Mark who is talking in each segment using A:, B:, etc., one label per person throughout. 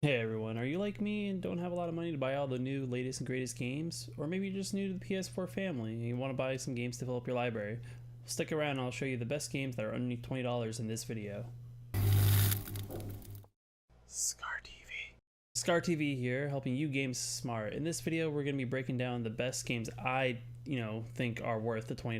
A: Hey everyone, are you like me and don't have a lot of money to buy all the new latest and greatest games? Or maybe you're just new to the PS4 family and you want to buy some games to fill up your library? Stick around and I'll show you the best games that are underneath $20 in this video. Scar TV. Scar TV here, helping you game smart. In this video, we're going to be breaking down the best games I think are worth the $20.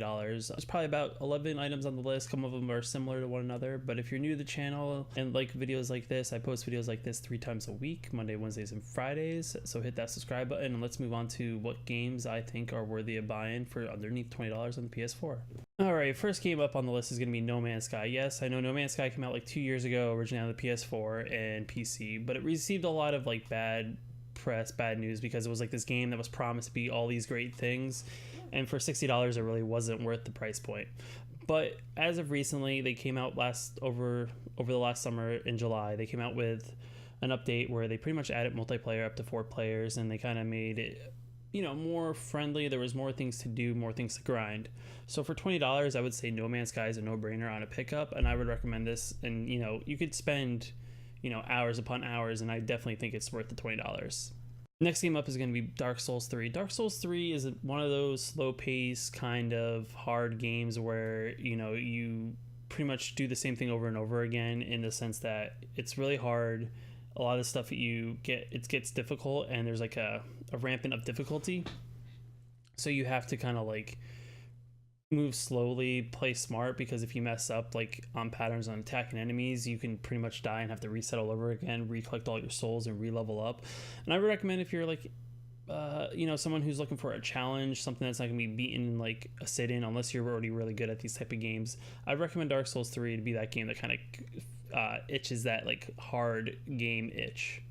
A: There's probably about 11 items on the list. Some of them are similar to one another, but if you're new to the channel and like videos like this, I post videos like this 3 times a week, Monday, Wednesdays, and Fridays. So hit that subscribe button and let's move on to what games I think are worthy of buying for underneath $20 on the PS4. Alright, first game up on the list is going to be No Man's Sky. Yes, I know No Man's Sky came out like 2 years ago, originally on the PS4 and PC, but it received a lot of like bad press, bad news, because it was like this game that was promised to be all these great things, and for $60 it really wasn't worth the price point. But as of recently, they came out over the last summer in July, they came out with an update where they pretty much added multiplayer up to 4 players, and they kind of made it more friendly. There was more things to do, more things to grind. So for $20, I would say No Man's Sky is a no-brainer on a pickup, and I would recommend this. And you could spend hours upon hours, and I definitely think it's worth the $20. Next game up is going to be Dark Souls 3. Dark Souls 3 is one of those slow-paced kind of hard games where you pretty much do the same thing over and over again, in the sense that it's really hard. A lot of the stuff that you get, it gets difficult, and there's like a rampant of difficulty, so you have to kind of like move slowly, play smart, because if you mess up like on patterns on attacking enemies, you can pretty much die and have to reset all over again, recollect all your souls, and re-level up. And I would recommend, if you're like someone who's looking for a challenge, something that's not gonna be beaten in like a sit-in, unless you're already really good at these type of games, I'd recommend Dark Souls 3 to be that game that kind of itches that like hard game itch.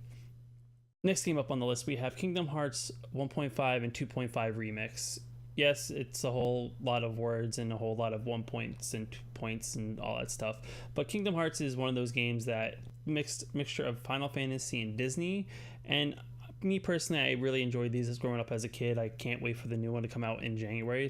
A: Next game up on the list, we have Kingdom Hearts 1.5 and 2.5 Remix. Yes, it's a whole lot of words and a whole lot of 1 points and 2 points and all that stuff, but Kingdom Hearts is one of those games that mixture of Final Fantasy and Disney, and me personally, I really enjoyed these as growing up as a kid. I can't wait for the new one to come out in January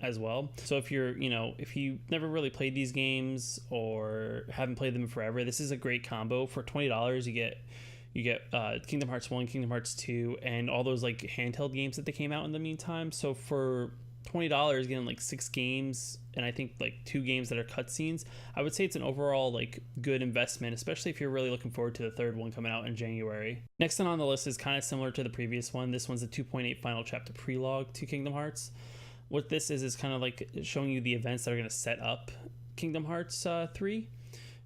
A: as well. So if if you never really played these games or haven't played them forever, this is a great combo. For $20, you get Kingdom Hearts 1, Kingdom Hearts 2, and all those like handheld games that they came out in the meantime. So for $20, getting like 6 games, and I think like 2 games that are cutscenes, I would say it's an overall like good investment, especially if you're really looking forward to the 3rd one coming out in January. Next one on the list is kind of similar to the previous one. This one's a 2.8 final chapter prelogue to Kingdom Hearts. What this is kind of like showing you the events that are going to set up Kingdom Hearts 3.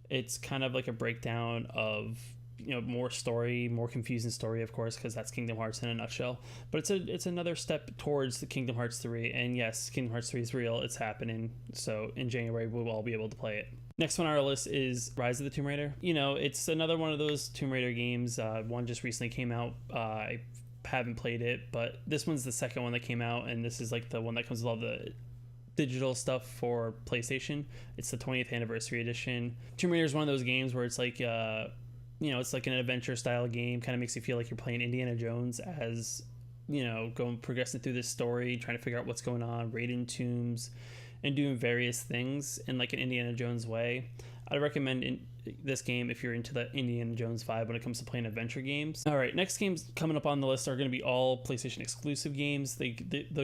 A: It's kind of like a breakdown of more story, more confusing story, of course, because that's Kingdom Hearts in a nutshell. But it's another step towards the Kingdom Hearts 3, and yes, Kingdom Hearts 3 is real. It's happening. So in January, we'll all be able to play it. Next one on our list is Rise of the Tomb Raider. It's another one of those Tomb Raider games. One just recently came out. I haven't played it, but this one's the second one that came out, and this is like the one that comes with all the digital stuff for PlayStation. It's the 20th anniversary edition. Tomb Raider is one of those games where it's like it's like an adventure style game, kind of makes you feel like you're playing Indiana Jones as, progressing through this story, trying to figure out what's going on, raiding tombs, and doing various things in like an Indiana Jones way. I'd recommend this game if you're into the Indiana Jones vibe when it comes to playing adventure games. All right, next games coming up on the list are going to be all PlayStation exclusive games. The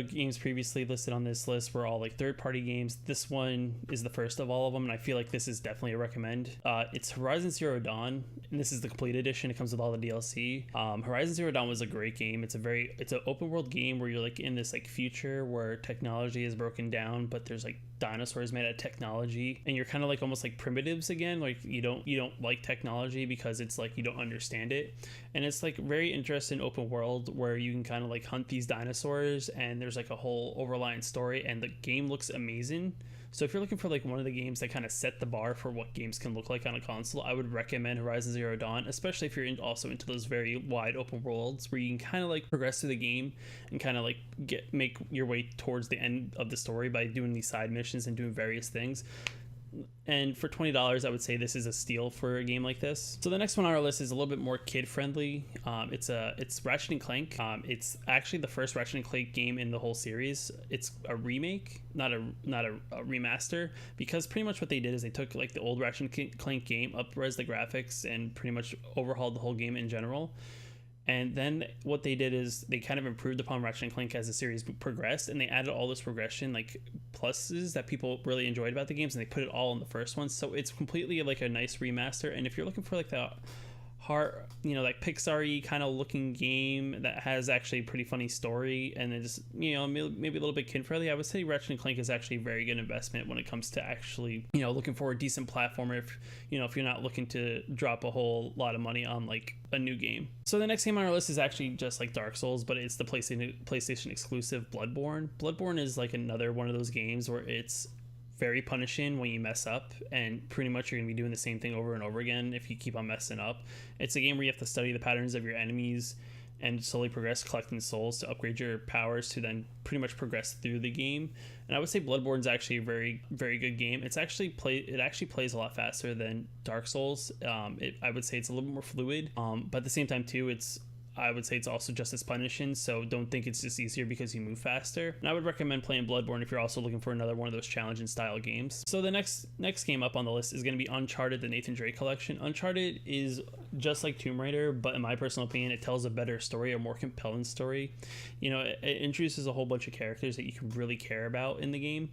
A: games previously listed on this list were all like third-party games. This one is the first of all of them, and I feel like this is definitely a recommend. It's Horizon Zero Dawn, and this is the complete edition. It comes with all the DLC. Horizon Zero Dawn was a great game. It's an open world game where you're like in this like future where technology is broken down, but there's like dinosaurs made out of technology, and you're kind of like almost like primitives again. Like you don't like technology because it's like you don't understand it, and it's like very interesting open world where you can kind of like hunt these dinosaurs, and there's like a whole overlying story, and the game looks amazing. So if you're looking for like one of the games that kind of set the bar for what games can look like on a console, I would recommend Horizon Zero Dawn, especially if you're also into those very wide open worlds where you can kind of like progress through the game and kind of like make your way towards the end of the story by doing these side missions and doing various things. And for $20, I would say this is a steal for a game like this. So the next one on our list is a little bit more kid friendly. It's Ratchet and Clank. It's actually the first Ratchet and Clank game in the whole series. It's a remake, not a remaster, because pretty much what they did is they took like the old Ratchet and Clank game, up-res the graphics, and pretty much overhauled the whole game in general. And then what they did is they kind of improved upon Ratchet and Clank as the series progressed, and they added all this progression, like pluses that people really enjoyed about the games, and they put it all in the first one. So it's completely like a nice remaster. And if you're looking for like the heart, like Pixar-y kind of looking game that has actually a pretty funny story, and then just maybe a little bit kid friendly, I would say Ratchet and Clank is actually a very good investment when it comes to actually looking for a decent platformer. If you're not looking to drop a whole lot of money on like a new game. So the next game on our list is actually just like Dark Souls, but it's the PlayStation exclusive Bloodborne. Bloodborne is like another one of those games where it's very punishing when you mess up, and pretty much you're gonna be doing the same thing over and over again if you keep on messing up. It's a game where you have to study the patterns of your enemies and slowly progress, collecting souls to upgrade your powers to then pretty much progress through the game. And I would say Bloodborne's actually a very, very good game. It actually plays a lot faster than Dark Souls. I would say it's a little bit more fluid, but at the same time too, I would say it's also just as punishing, so don't think it's just easier because you move faster. And I would recommend playing Bloodborne if you're also looking for another one of those challenging style games. So the next game up on the list is going to be Uncharted, the Nathan Drake collection. Uncharted is just like Tomb Raider, but in my personal opinion, it tells a better story, a more compelling story. It introduces a whole bunch of characters that you can really care about in the game.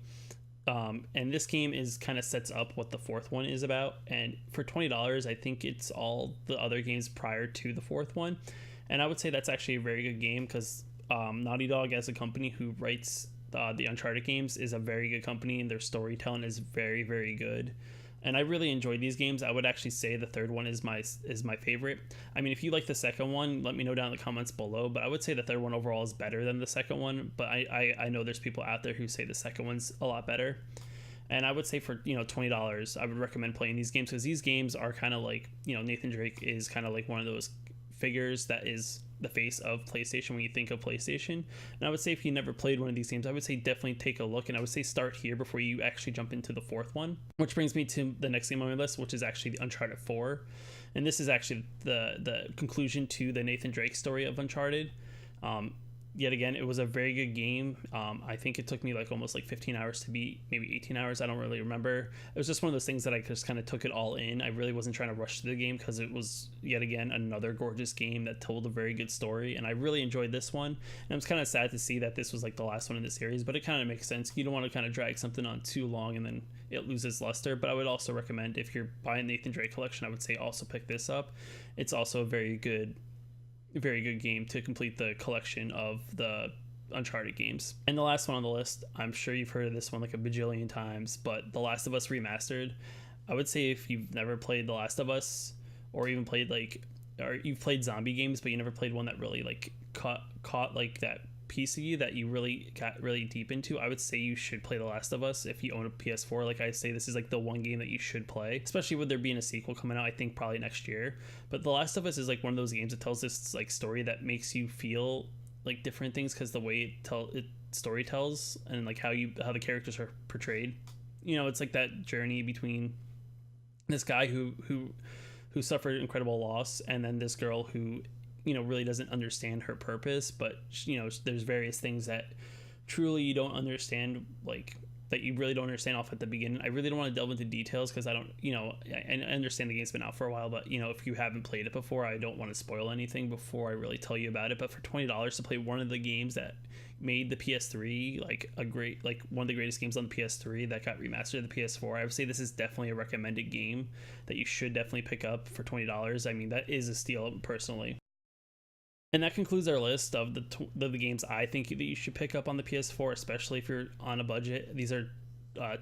A: And this game kind of sets up what the fourth one is about. And for $20, I think it's all the other games prior to the fourth one. And I would say that's actually a very good game because Naughty Dog, as a company who writes the Uncharted games, is a very good company, and their storytelling is very, very good. And I really enjoyed these games. I would actually say the third one is my favorite. I mean, if you like the second one, let me know down in the comments below. But I would say the third one overall is better than the second one. But I know there's people out there who say the second one's a lot better. And I would say for $20, I would recommend playing these games because these games are kind of like Nathan Drake is kind of like one of those figures that is the face of PlayStation when you think of PlayStation. And I would say if you never played one of these games, I would say definitely take a look, and I would say start here before you actually jump into the fourth one. Which brings me to the next game on my list, which is actually the Uncharted 4. And this is actually the conclusion to the Nathan Drake story of Uncharted. Yet again, it was a very good game. I think it took me almost 15 hours to beat, maybe 18 hours. I don't really remember. It was just one of those things that I just kind of took it all in. I really wasn't trying to rush through the game because it was, yet again, another gorgeous game that told a very good story. And I really enjoyed this one. And I was kind of sad to see that this was the last one in the series, but it kind of makes sense. You don't want to kind of drag something on too long and then it loses luster. But I would also recommend, if you're buying Nathan Drake collection, I would say also pick this up. It's also a very good game to complete the collection of the Uncharted games. And the last one on the list, I'm sure you've heard of this one like a bajillion times, but The Last of Us Remastered. I would say if you've never played The Last of Us, or even played or you've played zombie games but you never played one that really caught like that piece of you that you really got really deep into, I would say you should play The Last of Us if you own a PS4. Like I say, this is the one game that you should play, especially with there being a sequel coming out, I think probably next year. But The Last of Us is one of those games that tells this story that makes you feel different things because the way it story tells and how the characters are portrayed. It's that journey between this guy who suffered incredible loss, and then this girl who really doesn't understand her purpose, but there's various things that truly you don't understand, that you really don't understand off at the beginning. I really don't want to delve into details because I don't, I understand the game's been out for a while, but if you haven't played it before, I don't want to spoil anything before I really tell you about it. But for $20 to play one of the games that made the PS3 one of the greatest games on the PS3 that got remastered to the PS4, I would say this is definitely a recommended game that you should definitely pick up for $20. I mean, that is a steal personally. And that concludes our list of the games I think that you should pick up on the PS4, especially if you're on a budget. These are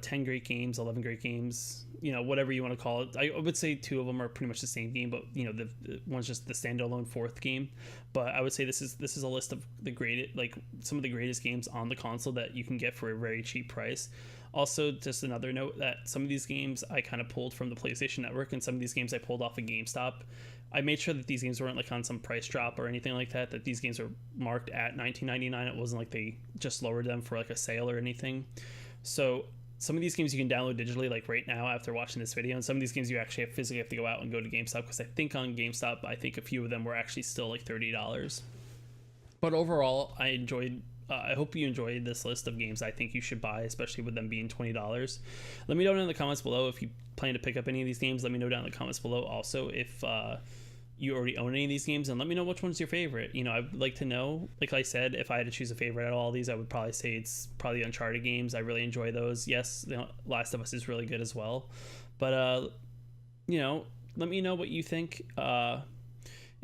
A: 10 great games, 11 great games, whatever you want to call it. I would say 2 of them are pretty much the same game, but the one's just the standalone 4th game. But I would say this is a list of the greatest, some of the greatest games on the console that you can get for a very cheap price. Also, just another note that some of these games I kind of pulled from the PlayStation Network, and some of these games I pulled off of GameStop. I made sure that these games weren't on some price drop or anything like that, that these games are marked at $19.99. It wasn't they just lowered them for a sale or anything. So some of these games you can download digitally like right now after watching this video, and some of these games you actually physically have to go out and go to GameStop, because I think on GameStop I think a few of them were actually still like $30. But overall, I enjoyed. I hope you enjoyed this list of games I think you should buy, especially with them being $20. Let me know down in the comments below if you plan to pick up any of these games. Let me know down in the comments below also if you already own any of these games, and let me know which one's your favorite. You know, I'd like to know, like I said, if I had to choose a favorite out of all these, I would probably say it's probably the Uncharted games. I really enjoy those. Yes, the Last of Us is really good as well, but you know, let me know what you think.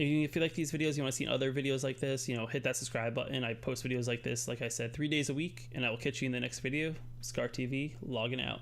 A: If you like these videos, you want to see other videos like this, you know, hit that subscribe button. I post videos like this, like I said, 3 days a week, and I will catch you in the next video. Scar TV, logging out.